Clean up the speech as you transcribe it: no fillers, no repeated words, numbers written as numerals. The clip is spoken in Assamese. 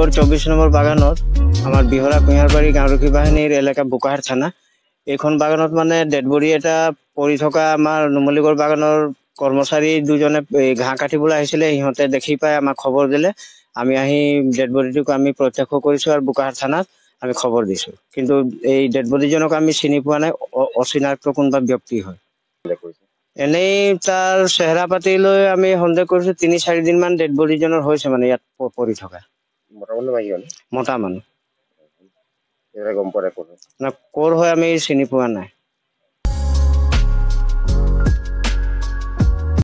নুমলীগড় 24 নম্বৰ বাগানত আমাৰ বিহৰা কুঁহিয়াৰবাৰী গাঁওৰক্ষী বাহিনীৰ এলেকা বোকাহাট থানা এইখন বাগানত মানে ডেড বডি এটা পৰি থকা আমাৰ নুমলীগড় বাগানৰ কৰ্মচাৰী দুজনে ঘাঁহ কাটিবলৈ আহিছিলে সিহঁতে দেখি পাই আমাক খবৰ দিলে আমি আহি ডেড বডিটোক আমি প্ৰত্যক্ষ কৰিছো আৰু বোকাহাট থানাত আমি খবৰ দিছো কিন্তু এই ডেড বডিজনক আমি চিনি পোৱা নাই অচিনাক্ত কোনবা ব্যক্তি হয় এনেই তাৰ চেহেৰা পাতি লৈ আমি সন্দেহ কৰিছো 3-4 দিন মান ডেড বডিজনৰ হৈছে মানে ইয়াত পৰি থকা মতা মানুহ না কৰ হয় আমি চিনি পোৱা নাই